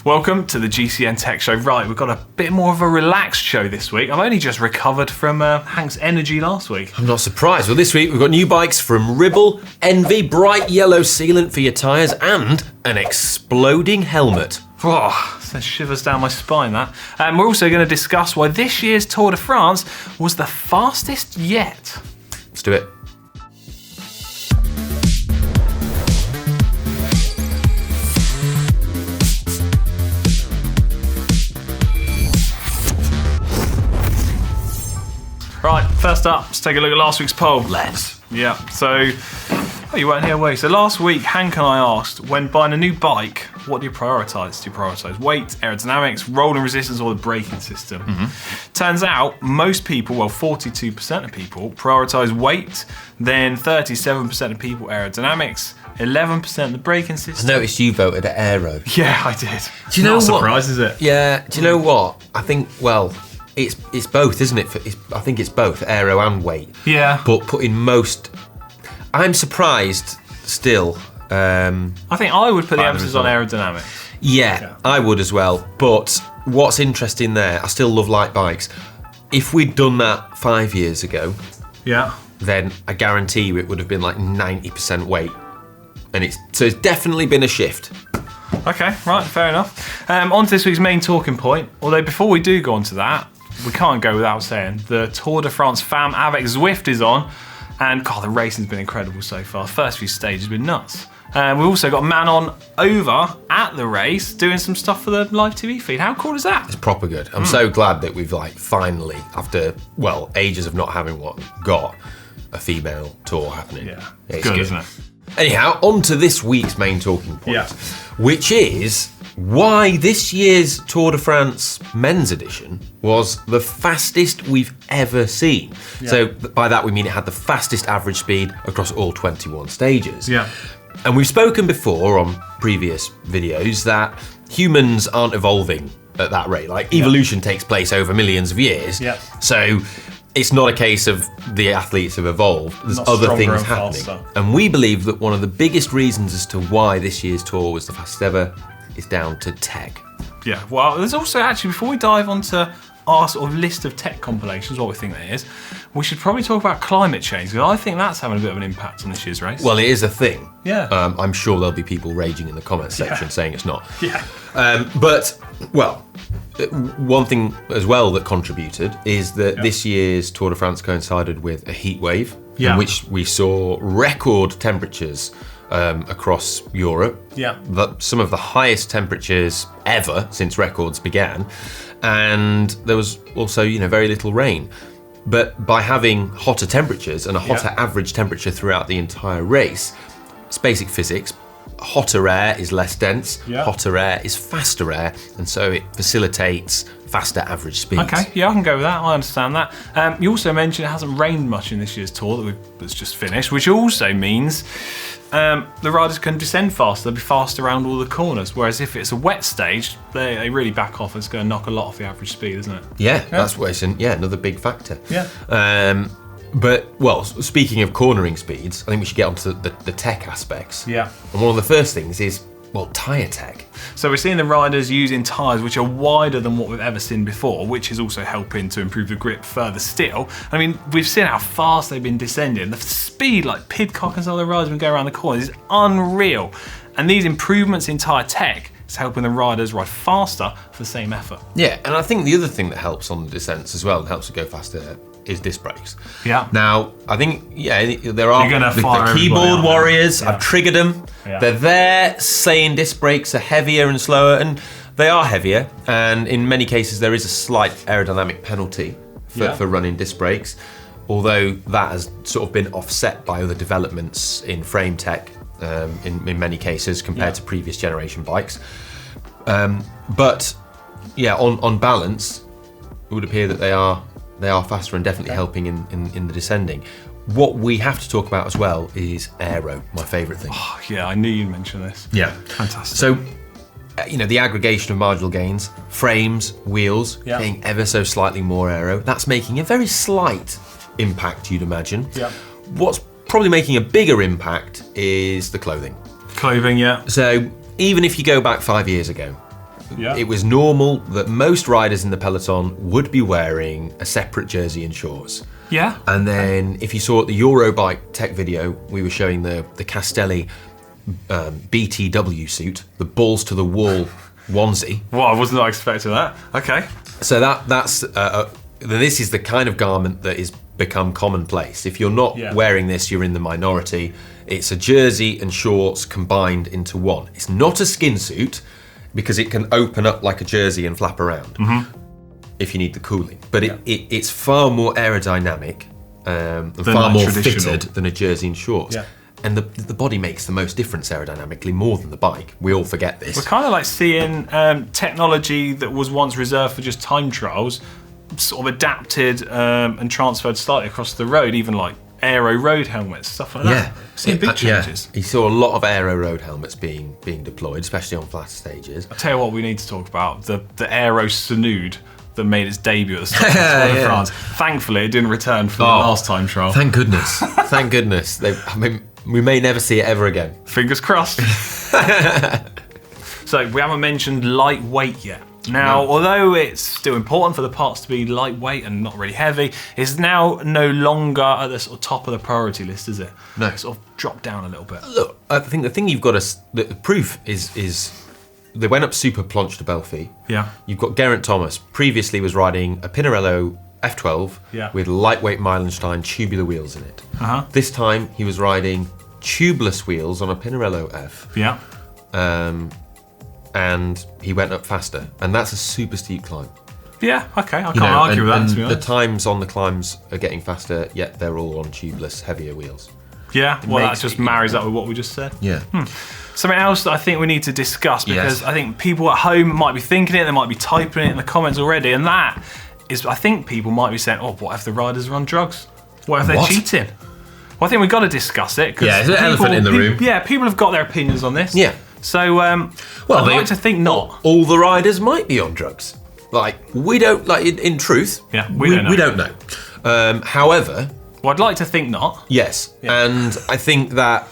Welcome to the GCN Tech Show. Right, we've got a bit more of a relaxed show this week. I've only just recovered from Hank's energy last week. I'm not surprised. Well, this week we've got new bikes from Ribble, Envy, bright yellow sealant for your tyres, and an exploding helmet. Oh, sends shivers down my spine, that. And we're also going to discuss why this year's Tour de France was the fastest yet. Let's do it. Right, first up, let's take a look at last week's poll. Let's. Yeah, so, you weren't here, were you? So last week, Hank and I asked, when buying a new bike, what do you prioritise? Do you prioritise weight, aerodynamics, rolling resistance, or the braking system? Turns out, most people, well, 42% of people, prioritise weight, then 37% of people aerodynamics, 11% the braking system. I noticed you voted at aero. Yeah, I did. Do you know Not a what? surprise, is it? Yeah, do you know what? I think, well, it's both, isn't it? I think it's both, aero and weight. Yeah. But putting most... I'm surprised still. I think I would put the emphasis on aerodynamics. Yeah, I would as well. But what's interesting there, I still love light bikes. If we'd done that 5 years ago, Yeah. then I guarantee you it would have been like 90% weight. And so it's definitely been a shift. Okay, right, fair enough. On to this week's main talking point. Although before we do go on to that, we can't go without saying the Tour de France Femme avec Zwift is on. And God, the racing's been incredible so far. First few stages have been nuts. We've also got a man on over at the race doing some stuff for the live TV feed. How cool is that? It's proper good. I'm so glad that we've finally, after, ages of not having one, got a female tour happening. Yeah, it's good, isn't it? Anyhow, on to this week's main talking point, Yeah. which is why this year's Tour de France men's edition was the fastest we've ever seen. Yeah. So by that we mean it had the fastest average speed across all 21 stages. Yeah. And we've spoken before on previous videos that humans aren't evolving at that rate. Evolution takes place over millions of years. Yeah. So it's not a case of the athletes have evolved. There's Not other stronger things and happening. faster. And we believe that one of the biggest reasons as to why this year's tour was the fastest ever is down to tech. Yeah, well, there's also actually, before we dive onto our sort of list of tech compilations, what we think that is, we should probably talk about climate change, because I think that's having a bit of an impact on this year's race. Well, it is a thing. Yeah. I'm sure there'll be people raging in the comments section saying it's not. Yeah. One thing as well that contributed is that this year's Tour de France coincided with a heat wave, in which we saw record temperatures across Europe. Yeah. Some of the highest temperatures ever since records began, and there was also, very little rain. But by having hotter temperatures and a hotter average temperature throughout the entire race, it's basic physics. Hotter air is less dense, hotter air is faster air, and so it facilitates faster average speeds. Okay, yeah, I can go with that. I understand that. You also mentioned it hasn't rained much in this year's tour that's just finished, which also means the riders can descend faster. They'll be fast around all the corners. Whereas if it's a wet stage, they really back off. It's going to knock a lot off the average speed, isn't it? Yeah, that's what it's another big factor. Yeah. But speaking of cornering speeds, I think we should get onto the tech aspects. Yeah. And one of the first things is, tyre tech. So we're seeing the riders using tyres which are wider than what we've ever seen before, which is also helping to improve the grip further still. I mean, we've seen how fast they've been descending. The speed, like Pidcock and some of the riders have been going around the corners, is unreal. And these improvements in tyre tech is helping the riders ride faster for the same effort. Yeah, and I think the other thing that helps on the descents as well and helps it go faster is disc brakes. Yeah. Now, I think, there are the keyboard warriors. Yeah. I've triggered them. Yeah. They're there saying disc brakes are heavier and slower, and they are heavier. And in many cases, there is a slight aerodynamic penalty for running disc brakes, although that has sort of been offset by other developments in frame tech in many cases compared to previous generation bikes. But on balance, it would appear that they are faster and definitely helping in the descending. What we have to talk about as well is aero, my favourite thing. Oh, yeah, I knew you'd mention this. Yeah. Fantastic. So, the aggregation of marginal gains, frames, wheels, getting ever so slightly more aero, that's making a very slight impact, you'd imagine. Yeah. What's probably making a bigger impact is the clothing. Clothing, yeah. So, even if you go back 5 years ago, it was normal that most riders in the peloton would be wearing a separate jersey and shorts. Yeah. And then if you saw at the Eurobike tech video, we were showing the Castelli BTW suit, the balls to the wall onesie. Well, I was not expecting that. Okay. So that's this is the kind of garment that is become commonplace. If you're not wearing this, you're in the minority. It's a jersey and shorts combined into one. It's not a skin suit because it can open up like a jersey and flap around if you need the cooling. But it's far more aerodynamic and far more fitted than a jersey and shorts. Yeah. And the body makes the most difference aerodynamically, more than the bike. We all forget this. We're kind of like seeing technology that was once reserved for just time trials sort of adapted and transferred slightly across the road, even like aero road helmets, stuff like that. Yeah, seeing big changes. You saw a lot of aero road helmets being deployed, especially on flat stages. I'll tell you what we need to talk about, the aero Sinood that made its debut at the start of the Tour de France. Thankfully, it didn't return for the last time trial. Thank goodness. Thank goodness. We may never see it ever again. Fingers crossed. So we haven't mentioned lightweight yet. Now, although it's still important for the parts to be lightweight and not really heavy, it's now no longer at the sort of top of the priority list, is it? No. It's sort of dropped down a little bit. Look, I think the thing you've got the proof is they went up super planche de Belfi. Yeah. You've got Geraint Thomas, previously was riding a Pinarello F12 with lightweight Meilenstein tubular wheels in it. This time he was riding tubeless wheels on a Pinarello F. Yeah. And he went up faster, and that's a super steep climb. Yeah, okay, I can't argue with that. To be honest. The times on the climbs are getting faster, yet they're all on tubeless, heavier wheels. Yeah, well, that just marries up with what we just said. Yeah. Something else that I think we need to discuss, because I think people at home might be thinking it, they might be typing it in the comments already, and that is, I think people might be saying, oh, what if the riders are on drugs? What if they're cheating? Well, I think we've got to discuss it. Yeah, it's an elephant in the room. Yeah, people have got their opinions on this. Yeah. So, I'd like to think not. All the riders might be on drugs. Like, we don't, like, in truth, we don't know. However... Well, I'd like to think not. Yes, and I think that,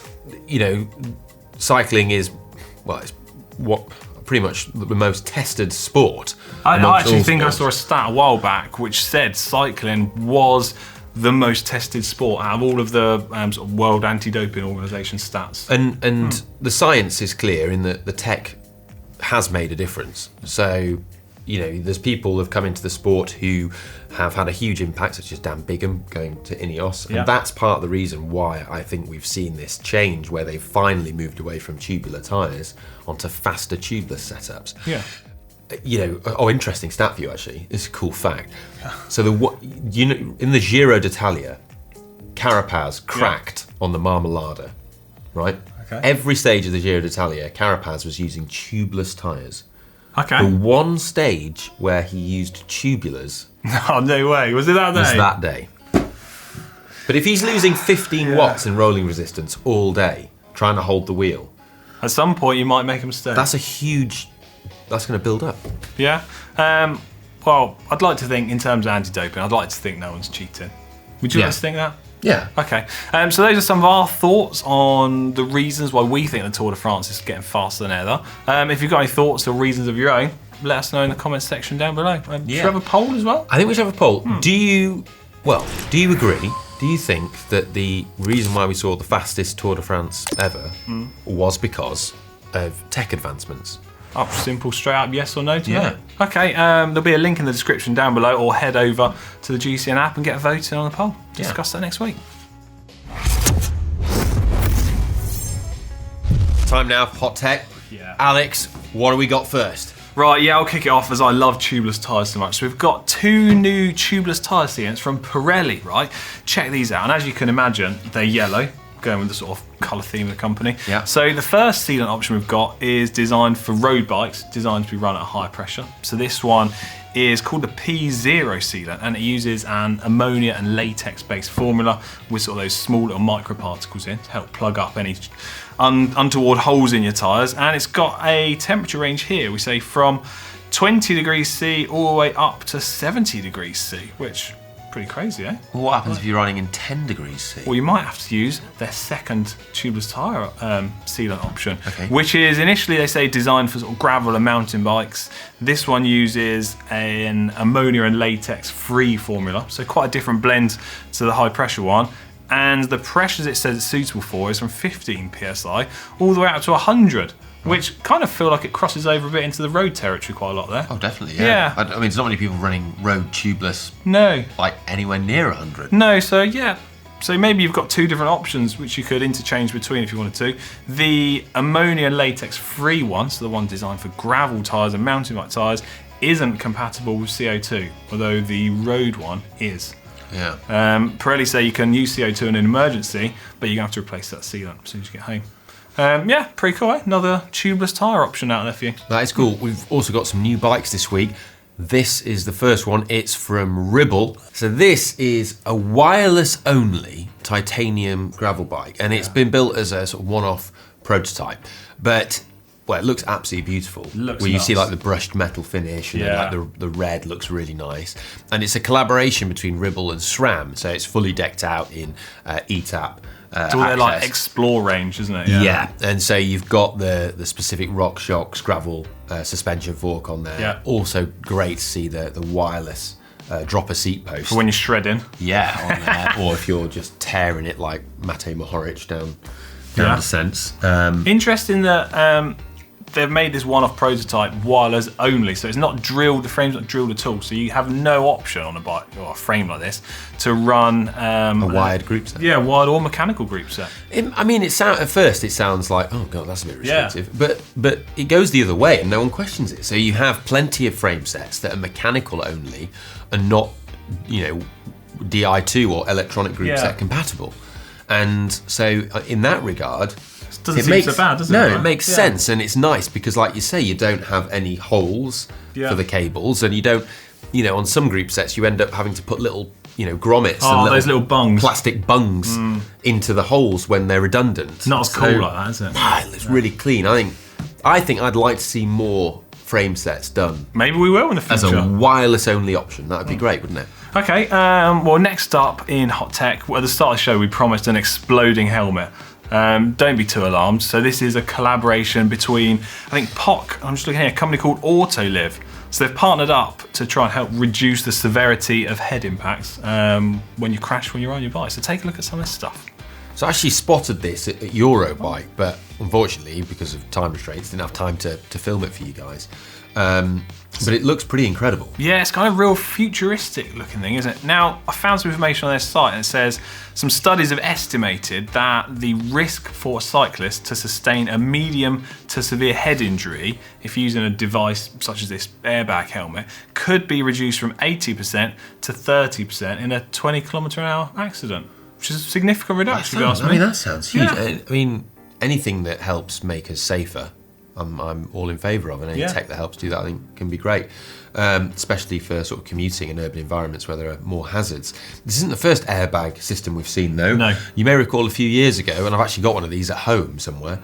cycling is, it's what pretty much the most tested sport. I actually think I saw a stat a while back which said cycling was the most tested sport out of all of the sort of World Anti-Doping Organisation stats. And the science is clear in that the tech has made a difference. So, there's people who have come into the sport who have had a huge impact, such as Dan Bigham going to Ineos. And that's part of the reason why I think we've seen this change, where they've finally moved away from tubular tyres onto faster tubeless setups. Yeah. Interesting stat for you, actually. It's a cool fact. So in the Giro d'Italia, Carapaz cracked on the Marmolada, right? Okay. Every stage of the Giro d'Italia, Carapaz was using tubeless tyres. Okay. The one stage where he used tubulars... Oh, no way. Was it that day? Was that day. But if he's losing 15 watts in rolling resistance all day, trying to hold the wheel... At some point, you might make a mistake. That's going to build up. Yeah. Well, I'd like to think, in terms of anti-doping, I'd like to think no one's cheating. Would you like to think that? Yeah. Okay. So those are some of our thoughts on the reasons why we think the Tour de France is getting faster than ever. If you've got any thoughts or reasons of your own, let us know in the comments section down below. Should we have a poll as well? I think we should have a poll. Do you agree? Do you think that the reason why we saw the fastest Tour de France ever was because of tech advancements? Simple, straight up, yes or no to that. Okay, there'll be a link in the description down below, or head over to the GCN app and get voted on the poll. Discuss that next week. Time now for Hot Tech. Yeah. Alex, what do we got first? Right, I'll kick it off, as I love tubeless tyres so much. So we've got 2 new tubeless tyre sealants from Pirelli, right? Check these out, and as you can imagine, they're yellow, going with the sort of colour theme of the company. Yeah. So the first sealant option we've got is designed for road bikes, designed to be run at high pressure. So this one is called the P0 sealant, and it uses an ammonia and latex-based formula with sort of those small little microparticles in to help plug up any untoward holes in your tyres. And it's got a temperature range here, we say from 20 degrees C all the way up to 70 degrees C, which Pretty crazy, eh? Well, what happens if you're riding in 10 degrees C? Well, you might have to use their second tubeless tyre sealant option, Okay. which is initially, they say, designed for sort of gravel and mountain bikes. This one uses an ammonia and latex-free formula, so quite a different blend to the high-pressure one. And the pressures it says it's suitable for is from 15 psi all the way out to 100. Which kind of feel like it crosses over a bit into the road territory quite a lot there. Oh, definitely, yeah. I mean, there's not many people running road tubeless like anywhere near 100. No, so yeah. So maybe you've got two different options which you could interchange between if you wanted to. The ammonia latex free one, so the one designed for gravel tyres and mountain bike tyres, isn't compatible with CO2, although the road one is. Yeah. Pirelli say you can use CO2 in an emergency, but you're going to have to replace that sealant as soon as you get home. Yeah, pretty cool, eh? Another tubeless tyre option out there for you. That is cool. We've also got some new bikes this week. This is the first one. It's from Ribble. So this is a wireless-only titanium gravel bike, and it's been built as a sort of one-off prototype. But, well, it looks absolutely beautiful. Looks where you see nuts. like the brushed metal finish, and then, like the red looks really nice. And it's a collaboration between Ribble and SRAM, so it's fully decked out in ETAP. It's all their like Explore range, isn't it? Yeah, and so you've got the specific RockShox gravel suspension fork on there. Yeah. Also great to see the wireless dropper seat post. For when you're shredding. Yeah, on there. Or if you're just tearing it like Matej Mohoric down the sense. Interesting that they've made this one-off prototype wireless only, so it's not drilled. The frame's not drilled at all, so you have no option on a bike or a frame like this to run a wired group set. Yeah, wired or mechanical group set. I mean, at first it sounds like, oh god, that's a bit restrictive, but it goes the other way, and no one questions it. So you have plenty of frame sets that are mechanical only, and not, Di2 or electronic group set compatible. And so in that regard, Doesn't seem so bad, does it? No, Right? it makes sense, and it's nice because, like you say, you don't have any holes for the cables, and you don't, on some group sets you end up having to put little, grommets and those little bungs, plastic bungs into the holes when they're redundant. Not as cool like that, is it? It's really clean. I think I'd like to see more frame sets done. Maybe we will in the future. As a wireless only option. That would be great, wouldn't it? Okay, well, next up in Hot Tech, at the start of the show, we promised an exploding helmet. Don't be too alarmed. So this is a collaboration between, I think, POC, I'm just looking here, a company called Autoliv. So they've partnered up to try and help reduce the severity of head impacts when you crash when you're on your bike. So take a look at some of this stuff. So I actually spotted this at Eurobike, but unfortunately, because of time restraints, didn't have time to film it for you guys. But it looks pretty incredible. Yeah, it's kind of real futuristic looking thing, isn't it? Now, I found some information on their site, and it says some studies have estimated that the risk for a cyclist to sustain a medium to severe head injury if using a device such as this airbag helmet could be reduced from 80% to 30% in a 20km/h accident, which is a significant reduction, if you ask me. that sounds huge. Yeah. I mean, anything that helps make us safer, I'm all in favour of, and any tech that helps do that I think can be great, especially for sort of commuting in urban environments where there are more hazards. This isn't the first airbag system we've seen though. No. You may recall a few years ago, and I've actually got one of these at home somewhere,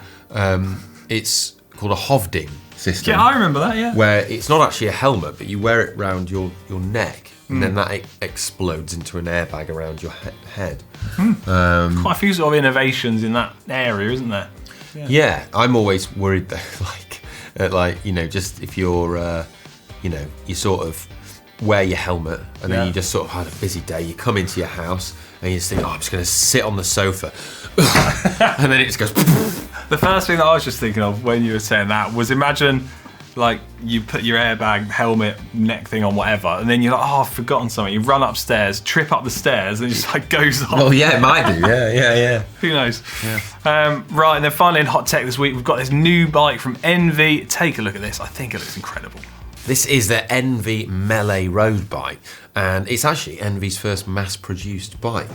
it's called a Hovding system. Yeah, I remember that, yeah. Where it's not actually a helmet, but you wear it around your neck, and then that explodes into an airbag around your head. Quite a few sort of innovations in that area, isn't there? Yeah, I'm always worried though, just if you're, you sort of wear your helmet and then you just sort of had a busy day, you come into your house and you just think, I'm just going to sit on the sofa. And then it just goes. The first thing that I was just thinking of when you were saying that was imagine like you put your airbag, helmet, neck thing on, whatever, and then you're like, I've forgotten something. You run upstairs, trip up the stairs, and it just like goes off. Oh yeah, it might do. Yeah. Who knows? Yeah. Right, and then finally in Hot Tech this week, we've got this new bike from Envy. Take a look at this. I think it looks incredible. This is the Envy Melee road bike, and it's actually Envy's first mass-produced bike.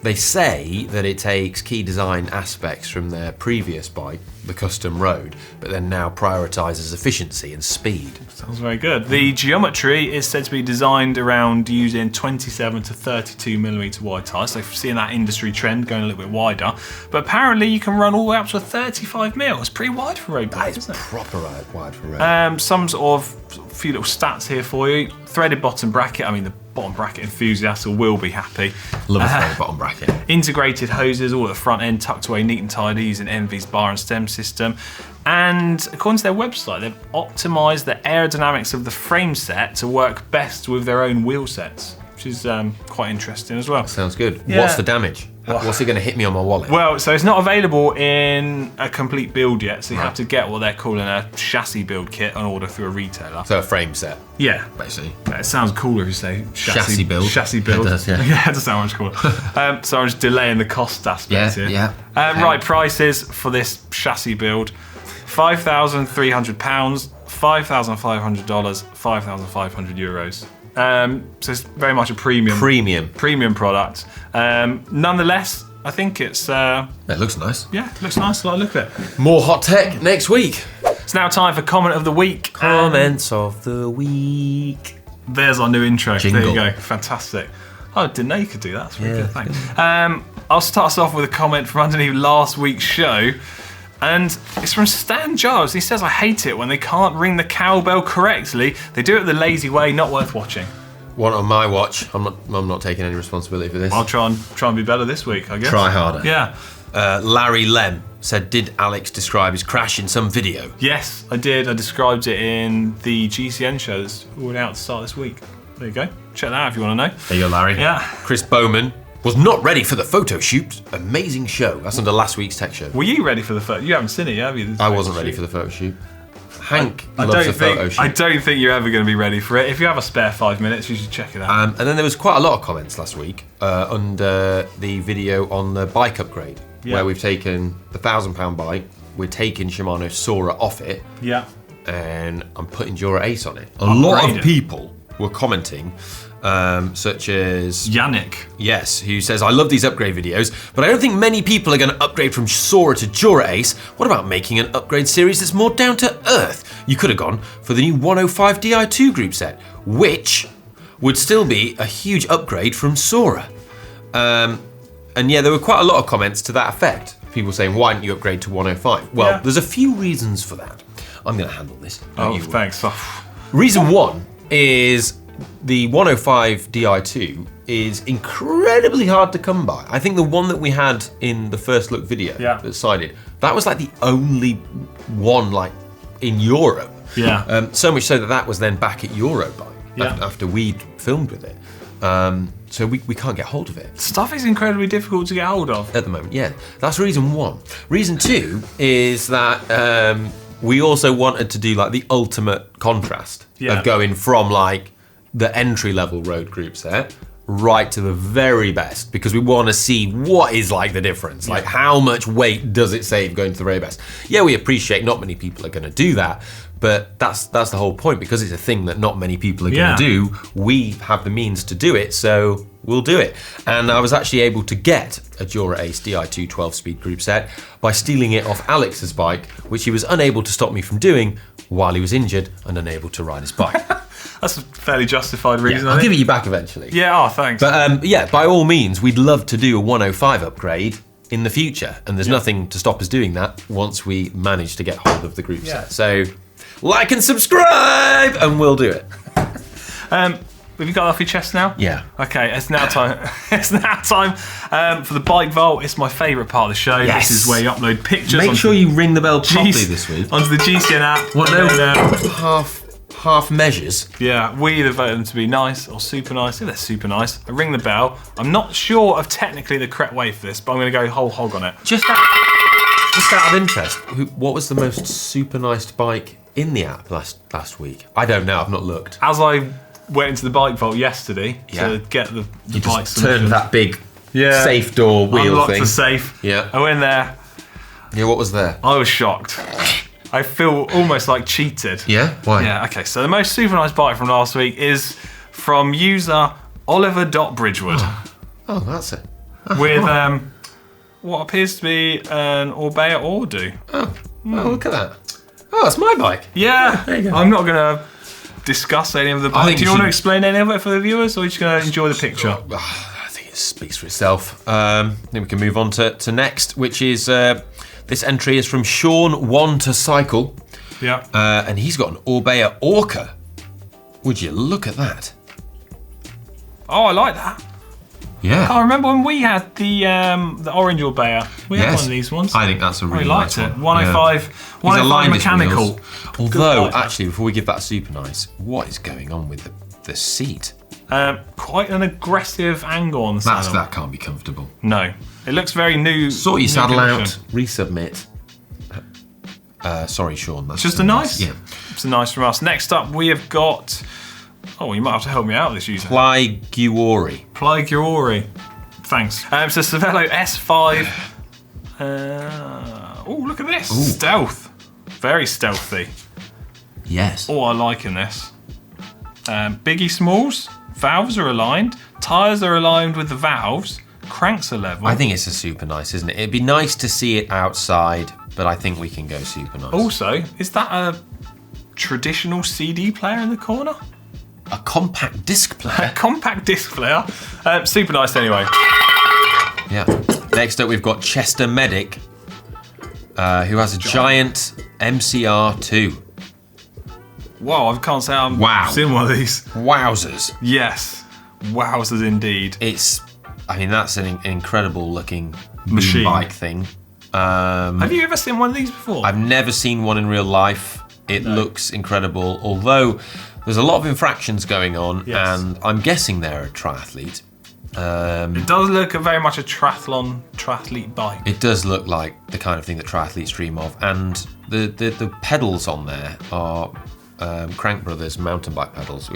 They say that it takes key design aspects from their previous bike, the Custom Road, but then now prioritises efficiency and speed. Sounds very good. The geometry is said to be designed around using 27 to 32mm wide tyres, so seeing that industry trend going a little bit wider. But apparently you can run all the way up to a 35mm. It's pretty wide for road bikes, isn't it? Proper wide for road. Some sort of few little stats here for you. Threaded bottom bracket. I mean, the bottom bracket enthusiasts will be happy. Love a throw bottom bracket. Integrated hoses all at the front end, tucked away neat and tidy using Envy's bar and stem system. And according to their website, they've optimised the aerodynamics of the frame set to work best with their own wheel sets, which is quite interesting as well. Sounds good. Yeah. What's the damage? What's it going to hit me on my wallet? Well, so it's not available in a complete build yet, so you have to get what they're calling a chassis build kit on order through a retailer. So a frame set. Yeah. Basically. It sounds cooler if you say Chassis build. Chassis build. It does, yeah. Yeah, it does sound much cooler. So I'm just delaying the cost aspect here. Yeah. Right, prices for this chassis build. £5,300, $5,500, €5,500. So it's very much a premium product. Nonetheless, I think it looks nice. Yeah, it looks nice. I like the look at it. More hot tech next week. It's now time for comment of the week. Comments of the week. There's our new intro. Jingle. There you go. Fantastic. Oh, I didn't know you could do that. That's really good. Thanks. I'll start us off with a comment from underneath last week's show. And it's from Stan Giles. He says, I hate it when they can't ring the cowbell correctly. They do it the lazy way, not worth watching. One on my watch. I'm not taking any responsibility for this. I'll try and be better this week, I guess. Try harder. Yeah. Larry Lem said, did Alex describe his crash in some video? Yes, I did. I described it in the GCN show that's already out to start this week. There you go. Check that out if you want to know. There you go, Larry. Yeah. Chris Bowman was not ready for the photo shoot. Amazing show. That's under last week's tech show. Were you ready for the photo? You haven't seen it yet, have you? I wasn't ready for the photo shoot. Hank loves a photo shoot. I don't think you're ever going to be ready for it. If you have a spare 5 minutes, you should check it out. And then there was quite a lot of comments last week under the video on the bike upgrade, where we've taken the £1,000 bike, we're taking Shimano Sora off it, and I'm putting Jura Ace on it. A lot of people were commenting, such as Yannick. Yes, who says, I love these upgrade videos, but I don't think many people are going to upgrade from Sora to Jura Ace. What about making an upgrade series that's more down to earth? You could have gone for the new 105 Di2 group set, which would still be a huge upgrade from Sora. And yeah, there were quite a lot of comments to that effect. People saying, why didn't you upgrade to 105? Well, there's a few reasons for that. I'm going to handle this. Oh, thanks. Reason one is the 105 Di2 is incredibly hard to come by. I think the one that we had in the first look video that sided, that was like the only one like in Europe. Yeah. So much so that was then back at Eurobike after we'd filmed with it. So we can't get hold of it. Stuff is incredibly difficult to get hold of. At the moment, yeah. That's reason one. Reason two is that we also wanted to do like the ultimate contrast of going from like the entry-level road group set right to the very best, because we want to see what is like the difference, like how much weight does it save going to the very best. Yeah, we appreciate not many people are going to do that, but that's the whole point, because it's a thing that not many people are going to do. We have the means to do it, so we'll do it. And I was actually able to get a Jura Ace Di2 12-speed group set by stealing it off Alex's bike, which he was unable to stop me from doing while he was injured and unable to ride his bike. That's a fairly justified reason. I'll give it you back eventually. Yeah, thanks. But yeah, by all means, we'd love to do a 105 upgrade in the future, and there's nothing to stop us doing that once we manage to get hold of the group set. So like and subscribe, and we'll do it. Have you got off your chest now? Yeah. Okay, it's now time. It's now time for the bike vault. It's my favourite part of the show. Yes. This is where you upload pictures. Make sure you ring the bell properly this week. Onto the GCN app. What half measures? Yeah, we either vote them to be nice or super nice. If they're super nice, I ring the bell. I'm not sure of technically the correct way for this, but I'm going to go whole hog on it. Just out of interest, what was the most super nice bike in the app last week? I don't know. I've not looked. As I went into the bike vault yesterday to get the you bike just turned that big safe door wheel unlocked thing. the safe. Yeah. I went there. Yeah, what was there? I was shocked. I feel almost like cheated. Yeah? Why? Yeah, okay. So the most super nice bike from last week is from user Oliver.Bridgewood. Oh, that's it. With what appears to be an Orbea Ordu. Oh, look at that. Oh, that's my bike. Yeah. There you go. I'm not going to discuss any of the bike. Do you want to explain any of it for the viewers, or are you just going to enjoy the picture? I think it speaks for itself. Then we can move on to next, which is this entry is from Sean One to Cycle. Yeah. And he's got an Orbea Orca. Would you look at that? Oh, I like that. Yeah. I remember when we had the orange Orbea. We had one of these ones. I think that's a really nice nice one. one. 105, 105 mechanical. Although, actually, before we give that super nice, what is going on with the seat? Quite an aggressive angle on the saddle. That can't be comfortable. No. It looks very new. Sort your saddle condition. out, resubmit. Sorry, Sean. That's just a nice. Yeah. It's a nice from us. Next up, we have got. Oh, you might have to help me out with this user. Pliguori. Thanks. It's a Cervelo S5. Oh, look at this. Ooh. Stealth. Very stealthy. Yes. Oh, I like in this. Biggie smalls. Valves are aligned. Tyres are aligned with the valves. Cranks are level. I think it's a super nice, isn't it? It'd be nice to see it outside, but I think we can go super nice. Also, is that a traditional CD player in the corner? A compact disc player? A compact disc player. Super nice anyway. Yeah. Next up, we've got Chester Medic, who has a giant MCR2. Wow, I can't say I've seen one of these. Wowzers. Yes. Wowzers indeed. That's an incredible looking machine bike thing. Have you ever seen one of these before? I've never seen one in real life. It looks incredible, although there's a lot of infractions going on, and I'm guessing they're a triathlete. It does look very much a triathlete bike. It does look like the kind of thing that triathletes dream of, and the pedals on there are Crank Brothers mountain bike pedals,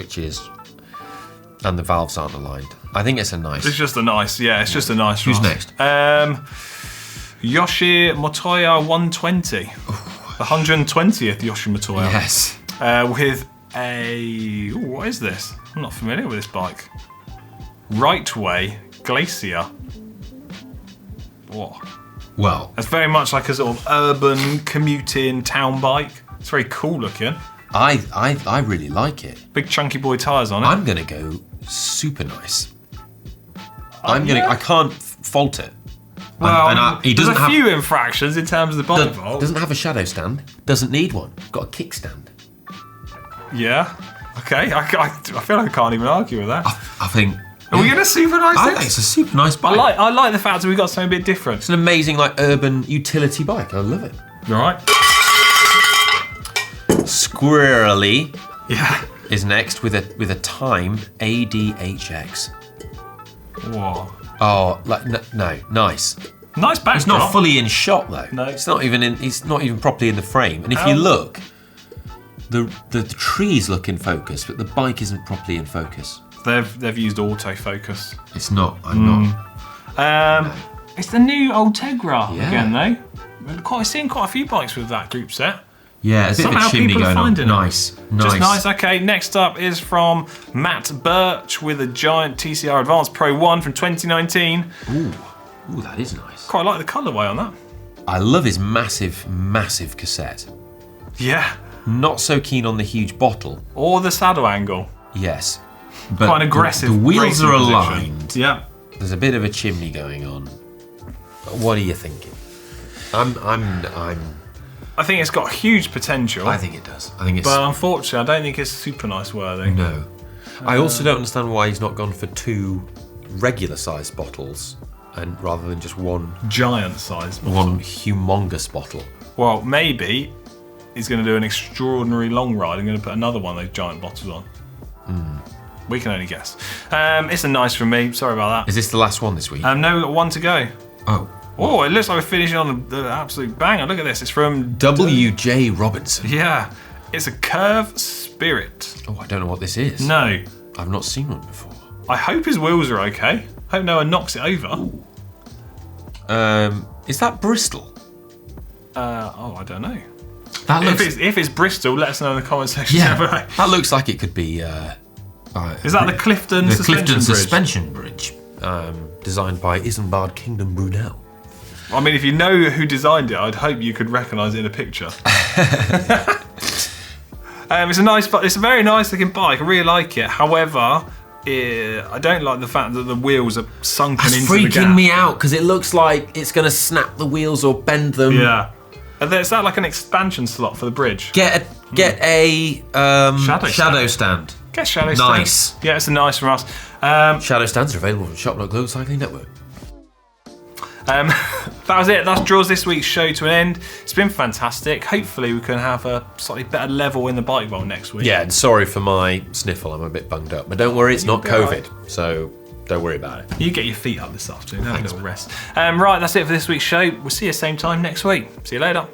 and the valves aren't aligned. I think it's a nice. It's just a nice, it's just a nice. Who's next? Yoshi Motoya 120. The 120th Yoshi Motoya. Yes. With a... Ooh, what is this? I'm not familiar with this bike. Right Way Glacier. What? Well, it's very much like a sort of urban commuting town bike. It's very cool looking. I really like it. Big chunky boy tyres on it. I'm gonna go super nice. I can't fault it. Well, there's a few infractions in terms of the bike vault. Doesn't have a shadow stand. Doesn't need one. Got a kickstand. Yeah. Okay. I feel like I can't even argue with that. I think. Are we gonna super nice I think it's a super nice bike. I like the fact that we got something a bit different. It's an amazing urban utility bike. I love it. All right. Squirrely. Yeah. Is next with a Time ADHX. Whoa. Oh, no, nice. Nice backdrop. It's not fully in shot though. No. It's not even properly in the frame. And if you look, the trees look in focus, but the bike isn't properly in focus. They've used autofocus. It's not. Not. It's the new Ultegra again though. I've seen quite a few bikes with that group set. Yeah, a bit of a chimney going on. Nice. Just nice. Okay, next up is from Matt Birch with a giant TCR Advanced Pro 1 from 2019. Ooh, that is nice. Quite like the colourway on that. I love his massive, massive cassette. Yeah. Not so keen on the huge bottle. Or the saddle angle. Yes. But quite an aggressive. The wheels are aligned. Yeah. There's a bit of a chimney going on. What are you thinking? I think it's got huge potential. I think it does. But unfortunately, I don't think it's super nice worthy. No. I also don't understand why he's not gone for 2 regular-sized bottles, and rather than just one giant-sized bottle. One humongous bottle. Well, maybe he's going to do an extraordinary long ride and going to put another one of those giant bottles on. We can only guess. It's a nice from me. Sorry about that. Is this the last one this week? No, we've got one to go. Oh, it looks like we're finishing on the absolute banger. Look at this. It's from W.J. Robinson. Yeah. It's a Curve Spirit. Oh, I don't know what this is. No. I've not seen one before. I hope his wheels are okay. Hope no one knocks it over. Ooh. Is that Bristol? I don't know. That looks... If it's Bristol, let us know in the comment section. Yeah, that looks like it could be... is that the Clifton Suspension Bridge? Designed by Isambard Kingdom Brunel. I mean, if you know who designed it, I'd hope you could recognise it in a picture. It's a very nice looking bike. I really like it. However, I don't like the fact that the wheels are sunken into the gap. It's freaking me out because it looks like it's going to snap the wheels or bend them. Yeah. Is that like an expansion slot for the bridge? Get a shadow stand. Get shadow Nice. stands. Yeah, it's a nice from us. Shadow stands are available from Shop Like Global Cycling Network. That was it. That draws this week's show to an end. It's been fantastic. Hopefully we can have a slightly better level in the bike roll next week. Yeah, and sorry for my sniffle. I'm a bit bunged up. But don't worry, it's not be all COVID. So don't worry about it. You get your feet up this afternoon. Have a little rest. Right, that's it for this week's show. We'll see you same time next week. See you later.